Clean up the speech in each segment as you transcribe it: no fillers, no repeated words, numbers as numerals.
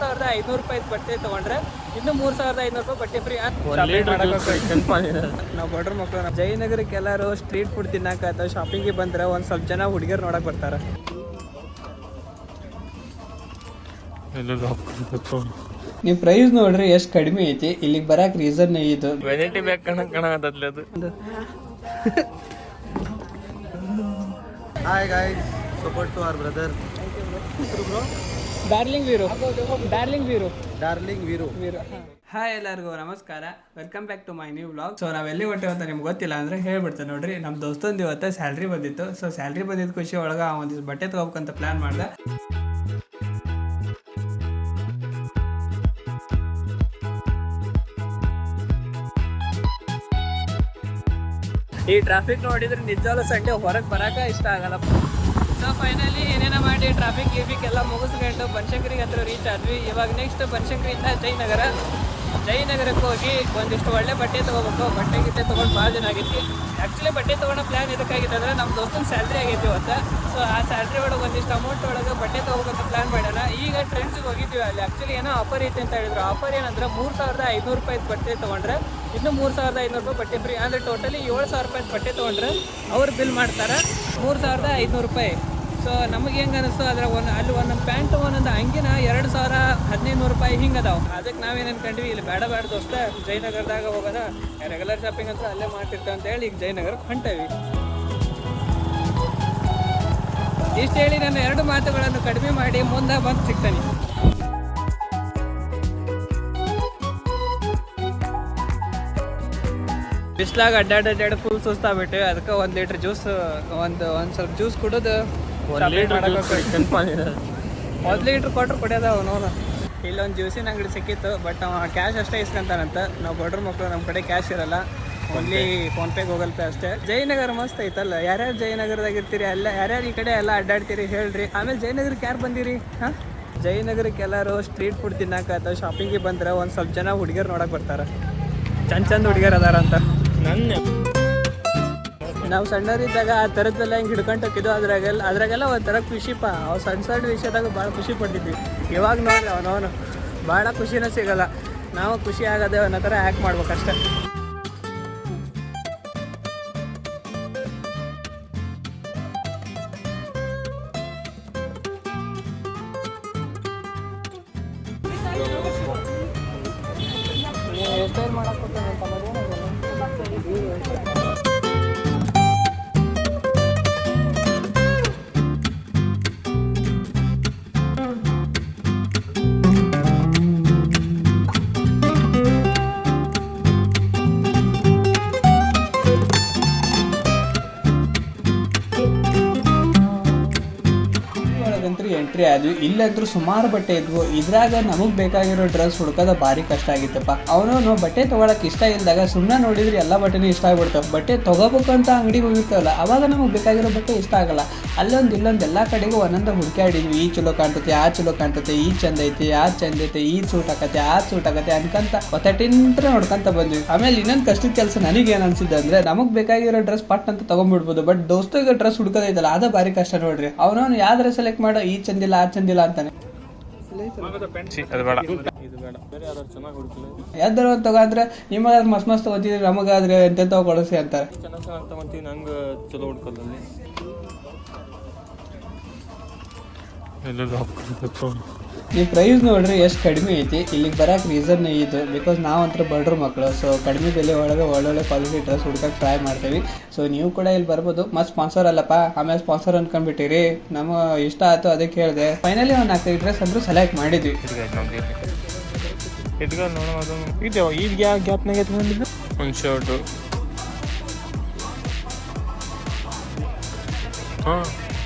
3500 ರೂಪಾಯಿ ಬಟ್ಟೆ ತೊಗೊಂಡ್ರೆ ಇನ್ನು 3500 ರೂಪಾಯಿ ಬಟ್ಟೆ ಫ್ರೀ. ನಾವು ಬಡ್ರ ಮಕ್ಕಳು ಜಯನಗರಕ್ಕೆ ಎಲ್ಲರೂ ಸ್ಟ್ರೀಟ್ ಫುಡ್ ತಿನ್ನಕ ಅಥವಾ ಶಾಪಿಂಗಿಗೆ ಬಂದ್ರೆ ಒಂದು ಸ್ವಲ್ಪ ಜನ ಹುಡುಗಿಯರು ನೋಡಕ್ ಬರ್ತಾರೆ. ನೀವು ಪ್ರೈಸ್ ನೋಡ್ರಿ ಎಷ್ಟು ಕಡಿಮೆ ಐತಿ. ಇಲ್ಲಿಗೆ ಬರಕ್ ರೀಸನ್ ಇದು ವೆನಿಟಿ ಬ್ಯಾಗ್ ಕಾಣಕತ್ತಲ್ಲ ಅದು. Hi guys, support to our brother darling Veeru. Hi ಎಲ್ಲರಿಗೂ ನಮಸ್ಕಾರ, welcome back to my new vlog. So ನಾವೆಲ್ಲಿ ಹೊಟ್ಟೆ ಅಂತ ನಿಮ್ಗೆ ಗೊತ್ತಿಲ್ಲ ಅಂದ್ರೆ ಹೇಳ್ಬಿಡ್ತೇನೆ ನೋಡ್ರಿ. ನಮ್ಮ ದೋಸ್ತಂದು ಇವತ್ತು ಸ್ಯಾಲ್ರಿ ಬಂದಿತ್ತು. ಸೊ ಸ್ಯಾಲ್ರಿ ಬಂದಿದ್ದು ಖುಷಿ ಒಳಗೆ ಒಂದಿಷ್ಟು ಬಟ್ಟೆ ತೊಗೋಬೇಕಂತ ಪ್ಲಾನ್ ಮಾಡ್ದೆ. ಈ ಟ್ರಾಫಿಕ್ ನೋಡಿದ್ರೆ ನಿಜವಾಗ್ಲೂ ಸಂಡೇ ಹೊರಗೆ ಬರೋಕೆ ಇಷ್ಟ ಆಗಲ್ಲ. ಸೊ ಫೈನಲಿ ಏನೇನೋ ಮಾಡಿ ಟ್ರಾಫಿಕ್ ಎಲ್ಲ ಮುಗಿಸ್ಕೊಂಡು ಬನಶಂಕರಿಗೆ ಹತ್ರ ರೀಚ್ ಆದ್ವಿ. ಇವಾಗ ನೆಕ್ಸ್ಟ್ ಬನಶಂಕರಿಯಿಂದ ಜಯನಗರಕ್ಕೆ ಹೋಗಿ ಒಂದಿಷ್ಟು ಒಳ್ಳೆ ಬಟ್ಟೆ ತೊಗೋಬೇಕು. ಬಟ್ಟೆ ತೊಗೊಂಡು ಭಾಳ ಜನ ಆಗೈತಿ. ಆ್ಯಕ್ಚುಲಿ ಬಟ್ಟೆ ತೊಗೊಳೋ ಪ್ಲ್ಯಾನ್ ಎದಕ್ಕಾಗಿತ್ತು ಅಂದರೆ ನಮ್ಮ ದೋಸ್ತನ ಸ್ಯಾಲ್ರಿ ಆಗೈತಿ ಇವತ್ತು. ಸೊ ಆ ಸ್ಯಾಲ್ರಿ ಒಳಗೆ ಒಂದಿಷ್ಟು ಅಮೌಂಟ್ ಒಳಗೆ ಬಟ್ಟೆ ತೊಗೋಬೇಕಂತ ಪ್ಲ್ಯಾನ್ ಮಾಡೋಣ. ಈಗ ಟ್ರೆಂಡ್ಸಿಗೆ ಹೋಗಿದ್ವಿ. ಅಲ್ಲಿ ಆ್ಯಕ್ಚುಲಿ ಏನೋ ಆಫರ್ ಐತೆ ಅಂತ ಹೇಳಿದ್ರು. ಆಫರ್ ಏನಂದ್ರೆ 3500 ರೂಪಾಯಿ ಬಟ್ಟೆ ತೊಗೊಂಡ್ರೆ ಇನ್ನು 3500 ರೂಪಾಯಿ ಬಟ್ಟೆ ಫ್ರೀ. ಅಂದರೆ ಟೋಟಲಿ 7000 ರೂಪಾಯಿ ಬಟ್ಟೆ ತೊಗೊಂಡ್ರೆ ಅವ್ರು ಬಿಲ್ ಮಾಡ್ತಾರೆ 3500 ರೂಪಾಯಿ. ಸೊ ನಮಗೆ ಹೆಂಗೆ ಅನಿಸ್ತು ಅದ್ರ ಅಲ್ಲಿ ಒಂದೊಂದು ಪ್ಯಾಂಟ್ ಒಂದೊಂದು ಅಂಗಿನ 2000 1500 ರೂಪಾಯಿ ಹಿಂಗೆ ಅದಾವೆ. ಅದಕ್ಕೆ ನಾವೇನು ಅನ್ಕೊಂಡ್ವಿ, ಇಲ್ಲಿ ಬೇಡ ದೋಸ್ತ ಜಯನಗರದಾಗ ಹೋಗೋಣ, ರೆಗ್ಯುಲರ್ ಶಾಪಿಂಗ್ ಅಂತ ಅಲ್ಲೇ ಮಾಡ್ತಿರ್ತೇವೆ ಅಂತ ಹೇಳಿ ಈಗ ಜಯನಗರಕ್ಕೆ ಹೊಂಟೇವಿ. ಇಷ್ಟು ಹೇಳಿ ನಾನು 2 ಮಾತುಗಳನ್ನು ಕಡಿಮೆ ಮಾಡಿ ಮುಂದೆ ಬಂದು ಸಿಗ್ತಾನೆ. ಬಿಸ್ಲಾಗ ಅಡ್ಡಾಡಿ ಫುಲ್ ಸುಸ್ತಾಗ್ಬಿಟ್ಟು ಅದಕ್ಕೆ 1 ಲೀಟ್ರ್ ಜ್ಯೂಸ್ ಒಂದು ಸ್ವಲ್ಪ ಜ್ಯೂಸ್ ಕುಡಿದು 1 ಲೀಟ್ರ್ ಕೊಟ್ರು ಕುಡಿಯೋದ ಅವನವನು. ಇಲ್ಲೊಂದು ಜ್ಯೂಸಿನ ಅಂಗಡಿ ಸಿಕ್ಕಿತ್ತು, ಬಟ್ ಅವ ಕ್ಯಾಶ್ ಅಷ್ಟೇ ಇಸ್ಕೊಂತಾನಂತ. ನಾವು ಬಡ್ರ ಮಕ್ಕಳು, ನಮ್ಮ ಕಡೆ ಕ್ಯಾಶ್ ಇರಲ್ಲ, ಓನ್ಲಿ ಫೋನ್ಪೇ ಗೂಗಲ್ ಪೇ ಅಷ್ಟೇ. ಜಯನಗರ ಮಸ್ತ್ ಐತಲ್ಲ. ಯಾರ್ಯಾರು ಜಯನಗರದಾಗ ಇರ್ತೀರಿ, ಎಲ್ಲ ಯಾರ್ಯಾರು ಈ ಕಡೆ ಎಲ್ಲ ಅಡ್ಡಾಡ್ತೀರಿ ಹೇಳ್ರಿ. ಆಮೇಲೆ ಜಯನಗರಕ್ಕೆ ಯಾರು ಬಂದಿರಿ? ಹಾಂ, ಜಯನಗರಕ್ಕೆ ಎಲ್ಲರೂ ಸ್ಟ್ರೀಟ್ ಫುಡ್ ತಿನ್ನಕ ಅಥವಾ ಶಾಪಿಂಗಿಗೆ ಬಂದ್ರೆ ಒಂದು ಸ್ವಲ್ಪ ಜನ ಹುಡುಗಿಯರು ನೋಡಕ್ಕೆ ಬರ್ತಾರೆ. ಚಂದ ಹುಡುಗಿಯರು ಅದಾರ ಅಂತ. ನಾವು ಸಣ್ಣರಿದ್ದಾಗ ಆ ಥರದ್ದೆಲ್ಲ ಹಿಂಗೆ ಹಿಡ್ಕೊಂಡು ಹೋಗಿದ್ದು. ಅದ್ರಾಗೆಲ್ಲ ಒಂಥರ ಖುಷಿಪ್ಪ. ಅವು ಸಣ್ಣ ವಿಷಯದಾಗ ಭಾಳ ಖುಷಿ ಪಡ್ತಿದ್ವಿ. ಇವಾಗ ನೋಡ್ರಿ ಅವನವನು ಭಾಳ ಖುಷಿನೇ ಸಿಗಲ್ಲ. ನಾವು ಖುಷಿ ಆಗೋದೇ ಅನ್ನೋ ಥರ ಆ್ಯಕ್ಟ್ ಮಾಡ್ಬೇಕಷ್ಟೆ. ಎಷ್ಟೇನು ಮಾಡಕ್ಕೆ ಎಂಟ್ರಿ ಆದ್ವಿ. ಇಲ್ಲಂದ್ರೂ ಸುಮಾರು ಬಟ್ಟೆ ಇದ್ವು. ಇದ್ರಾಗ ನಮಗೆ ಬೇಕಾಗಿರೋ ಡ್ರೆಸ್ ಹುಡ್ಕೋದ ಭಾರಿ ಕಷ್ಟ ಆಗಿತ್ತಪ್ಪ. ಅವನು ಬಟ್ಟೆ ತೊಗೊಳಕ್ಕೆ ಇಷ್ಟ ಇಲ್ದಾಗ ಸುಮ್ಮನೆ ನೋಡಿದ್ರೆ ಎಲ್ಲ ಬಟ್ಟೆನೂ ಇಷ್ಟ ಆಗ್ಬಿಡ್ತಾವೆ. ಬಟ್ಟೆ ತೊಗೋಬೇಕಂತ ಅಂಗಡಿಗೆ ಹೋಗಿರ್ತಾವಲ್ಲ, ಅವಾಗ ನಮಗೆ ಬೇಕಾಗಿರೋ ಬಟ್ಟೆ ಇಷ್ಟ ಆಗಲ್ಲ. ಅಲ್ಲೊಂದು ಇಲ್ಲೊಂದು ಎಲ್ಲ ಕಡೆಗೂ ಒಂದೊಂದು ಹುಡುಕಾಡಿದ್ವಿ. ಈ ಚಲೋ ಕಾಣ್ತೈತೆ, ಆ ಚಲೋ ಕಾಣ್ತೈತೆ, ಈ ಚಂದ ಐತಿ, ಆ ಚಂದ ಐತೆ, ಈ ಸೂಟ್ ಆಕತ್ತೆ, ಆ ಸೂಟ್ ಆಗತ್ತೆ ಅನ್ಕಂತ ಒತ್ತಟಿಂತ್ರ ನೋಡ್ಕೊಂತ ಬಂದ್ವಿ. ಆಮೇಲೆ ಇನ್ನೊಂದು ಕಷ್ಟದ ಕೆಲಸ ನನಗೇನು ಅನ್ಸಿದ್ದೆ ಅಂದ್ರೆ, ನಮಗೆ ಬೇಕಾಗಿರೋ ಡ್ರೆಸ್ ಪಟ್ ಅಂತ ತೊಗೊಂಡ್ಬಿಡ್ಬೋದು. ಬಟ್ ದೋಸ್ತಿಗೆ ಡ್ರೆಸ್ ಹುಡ್ಕೋದೈತಲ್ಲ, ಅದು ಭಾರಿ ಕಷ್ಟ ನೋಡ್ರಿ. ಅವನವನು ಯಾವ ಡ್ರೆಸ್ ಸೆಲೆಕ್ಟ್ ಮಾಡೋ, ಈ ಚಂದಿಲ್ಲ ಆ ಚಂದಿಲ್ಲ ಅಂತಾನೆ. ಯಾವ್ದಾರ ಒಂದು ತಗೊಂಡ್ರೆ ನಿಮಗಾದ್ರೆ ಮಸ್ತ್ ತಗೋತಿದ್ರಿ, ನಮಗಾದ್ರೆ ಎಂತೆಂತ ಕೊಡಿಸಿ ಅಂತಾರೆ. ನಂಗೆ ಚಲೋ ಹುಡ್ಕೋದಲ್ಲಿ ನೀವು ಪ್ರೈಸ್ ನೋಡ್ರಿ ಎಷ್ಟು ಕಡಿಮೆ ಐತಿ. ಇಲ್ಲಿಗೆ ಬರೋಕೆ ರೀಸನ್ ಇದು, ಬಿಕಾಸ್ ನಾವಂತರ ಬಡ್ರ ಮಕ್ಕಳು. ಸೊ ಕಡಿಮೆ ಬೆಲೆ ಒಳಗೆ ಒಳ್ಳೊಳ್ಳೆ ಕ್ವಾಲಿಟಿ ಡ್ರೆಸ್ ಹುಡ್ಕಕ್ಕೆ ಟ್ರೈ ಮಾಡ್ತೀವಿ. ಸೊ ನೀವು ಕೂಡ ಇಲ್ಲಿ ಬರ್ಬೋದು. ಮತ್ತೆ ಸ್ಪಾನ್ಸರ್ ಅಲ್ಲಪ್ಪ, ಆಮೇಲೆ ಸ್ಪಾನ್ಸರ್ ಅನ್ಕೊಂಡ್ಬಿಟ್ಟಿರಿ. ನಮ್ಮ ಇಷ್ಟ ಆಯ್ತು, ಅದಕ್ಕೆ ಹೇಳಿದೆ. ಫೈನಲಿ ಒಂದು 4 ಡ್ರೆಸ್ ಅಂದ್ರೂ ಸೆಲೆಕ್ಟ್ ಮಾಡಿದ್ವಿ. ಈಗ ಯಾವ ಗ್ಯಾಪ್ನಾಗ ಎತ್ಕೊಂಡಿದ್ದು ಒಂದು ಶರ್ಟು. ಹಾಂ,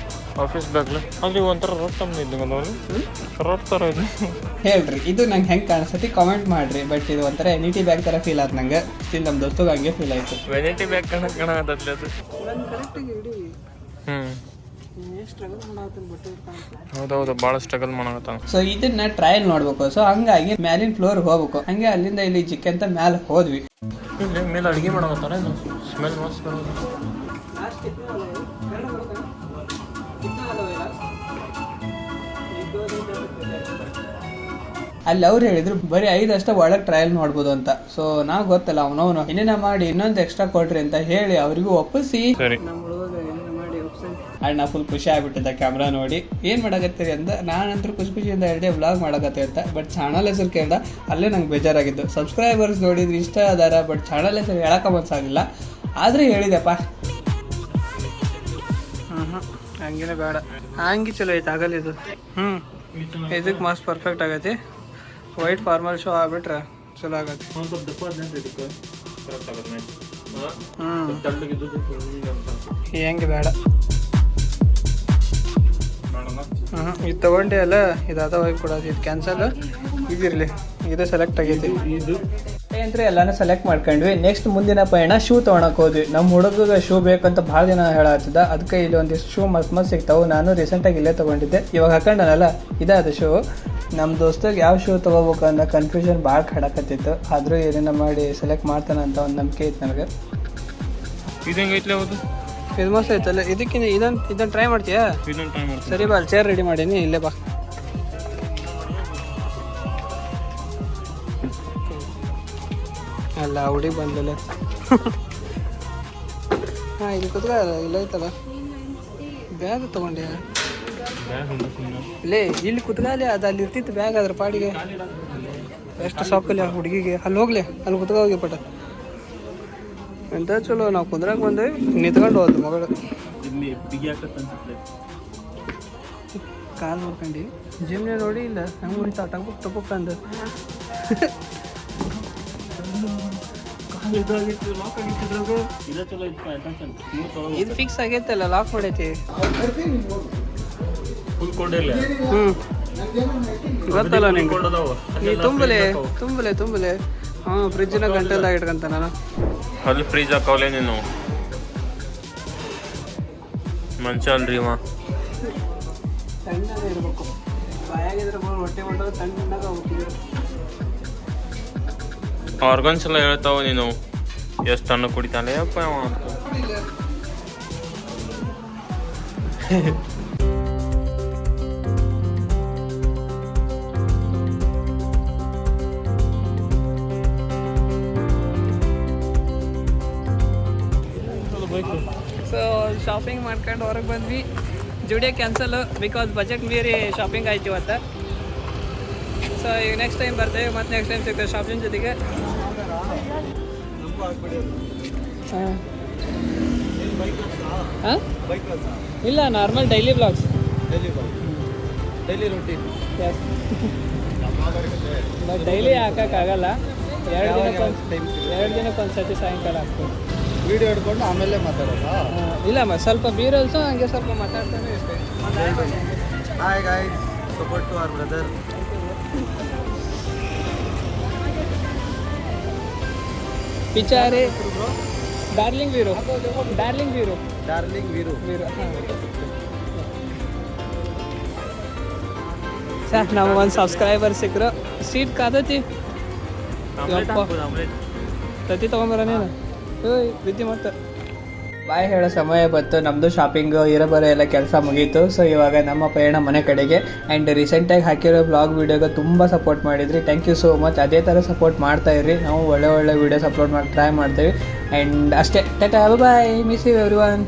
ಆಫೀಸ್ ಬ್ಯಾಗ್ಲ ಅಲ್ಲಿ ಒಂಥರ ರೊಟ್ಟ ಥರ ಇದು. ಹೇಳ್ರಿ, ಇದು ನಂಗೆ ಹೆಂಗೆ ಕಾಣಿಸ್ತೈತಿ ಕಾಮೆಂಟ್ ಮಾಡ್ರಿ. ಬಟ್ ಇದು ಒಂಥರ ಎನಿಟಿ ಬ್ಯಾಗ್ ಥರ ಫೀಲ್ ಆಯ್ತು ನಂಗೆ. ಸ್ಟಿಲ್ ನಮ್ಮ ದೋಸ್ತಗೆ ಹಂಗೆ ಫೀಲ್ ಆಯ್ತು. ವೆನಿಟಿ ಬ್ಯಾಗ್ ಕಾಣಕತ್ತಲ್ಲ ಅದು. ಹೌದೌದು, ಭಾಳ ಸ್ಟ್ರಗಲ್ ಮಾಡಕತ್ತಾನ. ಸೊ ಇದನ್ನ ಟ್ರಯಲ್ ನೋಡ್ಬೇಕು. ಸೊ ಹಂಗಾಗಿ ಮ್ಯಾಲಿನ ಫ್ಲೋರ್ ಹೋಗ್ಬೇಕು. ಹಂಗೆ ಅಲ್ಲಿಂದ ಇಲ್ಲಿ ಜಿಕ್ಕಂತ ಮ್ಯಾಲೆ ಹೋದ್ವಿ. ಮೇಲೆ ಅಡುಗೆ ಮಾಡಕತ್ತಾರ, ಸ್ಮೆಲ್ ಮಸ್ತ್ ಬರೋದು. ಅಲ್ಲಿ ಅವ್ರು ಹೇಳಿದ್ರು ಬರೀ 5 ಅಷ್ಟೇ ಒಳಗೆ ಟ್ರಯಲ್ ನೋಡ್ಬೋದು ಅಂತ. ಸೊ ನಾವು ಗೊತ್ತಲ್ಲ ಅವನವನು ಏನೇನ ಮಾಡಿ ಇನ್ನೊಂದು ಎಕ್ಸ್ಟ್ರಾ ಕೊಡ್ರಿ ಅಂತ ಹೇಳಿ ಅವರಿಗೂ ಒಪ್ಪಿಸಿ ನಮ್ಮ ಹುಡುಗ ಏನೇನ ಮಾಡಿ ಒಪ್ಪಿಸಿ ಅಣ್ಣ ಫುಲ್ ಖುಷಿ ಆಗ್ಬಿಟ್ಟಿದ್ದ ಕ್ಯಾಮ್ರಾ ನೋಡಿ. ಏನ್ ಮಾಡಕತ್ತೀರಿ ಅಂತ ನಾನಂತೂ ಖುಷಿಯಿಂದ ಎರಡೇ ವ್ಲಾಗ್ ಮಾಡಕತ್ತೆ ಅಂತ. ಬಟ್ ಚಾನಲ್ ಹೆಸರು ಕೇಳ್ದ ಅಲ್ಲೇ ನಂಗೆ ಬೇಜಾರಾಗಿದ್ದು. ಸಬ್ಸ್ಕ್ರೈಬರ್ಸ್ ನೋಡಿದ್ರೆ ಇಷ್ಟ ಅದಾರ, ಬಟ್ ಚಾನಲ್ ಹೆಸರು ಹೇಳಕ ಮನ್ಸಾಗಿಲ್ಲ. ಆದ್ರೆ ಹೇಳಿದೆಪ್ಪ ಹಂಗೇನೆ ಬೇಡ, ಹಂಗೆ ಚಲೋ ಐತೆ ಆಗಲ್ಲ ಇದು. ಇದಕ್ಕೆ ಮಸ್ತ್ ಪರ್ಫೆಕ್ಟ್ ಆಗೈತಿ. ವೈಟ್ ಫಾರ್ಮಲ್ ಶೋ ಆಗ್ಬಿಟ್ರೆ ಚಲೋ ಆಗತ್ತೆ. ಹೆಂಗೆ ಬೇಡ ಇದು ತಗೊಂಡೆ ಅಲ್ಲ, ಇದಾದ ಹೋಗಿ ಕೊಡೋದು. ಇದು ಕ್ಯಾನ್ಸಲ್, ಇದಿರಲಿ, ಇದು ಸೆಲೆಕ್ಟ್ ಆಗೈತಿ. ಇದು ಅಂದ್ರೆ ಎಲ್ಲಾನು ಸೆಲೆಕ್ಟ್ ಮಾಡ್ಕೊಂಡ್ವಿ. ನೆಕ್ಸ್ಟ್ ಮುಂದಿನ ಪಯಣ ಶೂ ತೊಗೊಳಕ್ ಹೋದ್ವಿ. ನಮ್ಮ ಹುಡುಗ ಶೂ ಬೇಕಂತ ಭಾಳ ದಿನ ಹೇಳತ್ತಿದ್ದ. ಅದಕ್ಕೆ ಇಲ್ಲಿ ಒಂದಿಷ್ಟು ಶೂ ಮಸ್ತ್ ಸಿಗ್ತಾವೆ. ನಾನು ರೀಸೆಂಟಾಗಿ ಇಲ್ಲೇ ತೊಗೊಂಡಿದ್ದೆ. ಇವಾಗ ಹಾಕೊಂಡನಲ್ಲ ಇದಾದ ಶೂ. ನಮ್ಮ ದೋಸ್ತಿಗೆ ಯಾವ ಶೂ ತೊಗೋಬೇಕು ಅನ್ನೋ ಕನ್ಫ್ಯೂಷನ್ ಭಾಳ ಕಾಡಕತ್ತಿತ್ತು. ಆದರೂ ಏನೇನ ಮಾಡಿ ಸೆಲೆಕ್ಟ್ ಮಾಡ್ತಾನೆ ಅಂತ ಒಂದು ನಂಬಿಕೆ ಇತ್ತು ನನಗೆ. ಇದು ಮಸ್ತ್ ಐತಲ್ಲ. ಇದಕ್ಕಿಂತ ಇದನ್ನು ಟ್ರೈ ಮಾಡ್ತೀಯಾ? ಸರಿ ಬಾ, ಚೇರ್ ರೆಡಿ ಮಾಡೀನಿ, ಇಲ್ಲೇ ಬಾ. ಅಲ್ಲ ಹುಡುಗಿ ಬಂದಲ್ಲ. ಹಾಂ ಇಲ್ಲಿ ಕೂತ್ಕ, ಇಲ್ಲ ಐತಲ್ಲ ಬ್ಯಾಗ್ ತೊಗೊಂಡೆ. ಇಲ್ಲೇ ಇಲ್ಲಿ ಕುತ್ಕಾಲಿ, ಅದು ಅಲ್ಲಿ ಇರ್ತಿತ್ತು ಬ್ಯಾಗ್, ಅದ್ರ ಪಾಡಿಗೆ ಎಷ್ಟು ಸಾಕಲ್ಲಿ ಆ ಹುಡುಗಿಗೆ. ಅಲ್ಲಿ ಹೋಗ್ಲಿ, ಅಲ್ಲಿ ಕುತ್ಕ ಹೋಗಿ ಪಟ. ಎಂತ ಚಲೋ, ನಾವು ಕುಂದ್ರಾಗ ಬಂದೇವಿ, ನಿಂತ್ಕೊಂಡು ಹೋದ್ ಮಗಳು. ಕಾಲು ನೋಡ್ಕೊಂಡು ಜಿಮ್ನೆ ನೋಡಿ ಇಲ್ಲ ಹಂಗೆ ಉಳಿತಾ ಟಪಕ್ ಟಪಕ್ ಅಂದ. ಇದು ಫಿಕ್ಸ್ ಆಗೈತಲ್ಲ, ಲಾಕ್ ಮಾಡೈತಿ. ಗೊತ್ತಲ್ಲ ನಿಂಗೆ, ನೀ ತುಂಬಲೆ ಹಾಂ ಫ್ರಿಜ್ನ ಗಂಟೆಲ್ದಾಗ ಇಟ್ಕೊಂತ ನಾನು. ಅಲ್ಲಿ ಫ್ರಿಜ್ ಹಾಕವಲೆ ನೀನು ಮಂಚ ಅಲ್ರಿ ಇವ. ತಣ್ಣಗೆ ಇರಬೇಕು, ಬಾಯಾಗಿದ್ರೆ ಹೊಟ್ಟೆ ಮಾಡೋದು ತಣ್ಣಾಗ ಹೋಗ್ತಿದ್ರು. ಆರ್ಗನ್ಸ್ ಎಲ್ಲ ಹೇಳ್ತಾವ ನೀನು ಎಷ್ಟು ಅನ್ನ ಕುಡಿತಾನೆ ಅಪ್ಪ ಅವ ಅಂತ. ಸೊ ಶಾಪಿಂಗ್ ಮಾಡ್ಕೊಂಡು ಹೊರಗೆ ಬಂದ್ವಿ. ಜುಡಿಯೋ ಕ್ಯಾನ್ಸಲ್ ಬಿಕಾಸ್ ಬಜೆಟ್ ಮೀರಿ ಶಾಪಿಂಗ್ ಆಯ್ತು ಇವತ್ತು. ಸೊ ಈಗ ನೆಕ್ಸ್ಟ್ ಟೈಮ್ ಬರ್ತೇವೆ, ಮತ್ತು ನೆಕ್ಸ್ಟ್ ಟೈಮ್ ಸಿಗ್ತೇವೆ ಶಾಪಿಂಗ್ ಜೊತೆಗೆ. ಹಾಂ ಇಲ್ಲ, normal daily blogs, daily routine. Yes, but daily ಹಾಕೋಕ್ಕಾಗಲ್ಲ. 2 ದಿನಕ್ಕೊಂದು ಸತಿ ಸಾಯಂಕಾಲ ಹಾಕ್ತೀವಿ. ವಿಡಿಯೋ ಹಿಡ್ಕೊಂಡು ಆಮೇಲೆ ಮಾತಾಡೋದಾ? ಇಲ್ಲ ಸ್ವಲ್ಪ ಬೀರಲ್ಸು ಹಂಗೆ ಸ್ವಲ್ಪ ಮಾತಾಡ್ತಾನೆ ಇಷ್ಟೇ. Hi guys, support to our brother. ಪಿಚಾರೆ ಡಾರ್ಲಿಂಗ್ ವೀರು. ಸರ್ ನಮಗೊಂದು ಸಬ್ಸ್ಕ್ರೈಬರ್ ಸಿಕ್ಕರು. ಸೀಟ್ ಕಾದತಿ ತತ್ತಿ ತೊಗೊಂಬರ ನೀನು. ವಿದ್ಯೆ ಮತ್ತೆ ಬಾಯ್ ಹೇಳೋ ಸಮಯ ಬಂತು. ನಮ್ಮದು ಶಾಪಿಂಗ್ ಇರೋಬರೋ ಎಲ್ಲ ಕೆಲಸ ಮುಗೀತು. ಸೊ ಇವಾಗ ನಮ್ಮ ಪಯಣ ಮನೆ ಕಡೆಗೆ. ಆ್ಯಂಡ್ ರೀಸೆಂಟಾಗಿ ಹಾಕಿರೋ ಬ್ಲಾಗ್ ವೀಡಿಯೋಗೆ ತುಂಬ ಸಪೋರ್ಟ್ ಮಾಡಿದ್ರಿ, ಥ್ಯಾಂಕ್ ಯು ಸೋ ಮಚ್. ಅದೇ ಥರ ಸಪೋರ್ಟ್ ಮಾಡ್ತಾಯಿರಿ. ನಾವು ಒಳ್ಳೆ ವೀಡಿಯೋಸ್ ಅಪ್ಲೋಡ್ ಮಾಡಿ ಟ್ರೈ ಮಾಡ್ತೀವಿ. ಆ್ಯಂಡ್ ಅಷ್ಟೇ, ಟಾಟಾ, ಬಾಯ್, ಮಿಸ್ ಯು ಎವ್ರಿವನ್.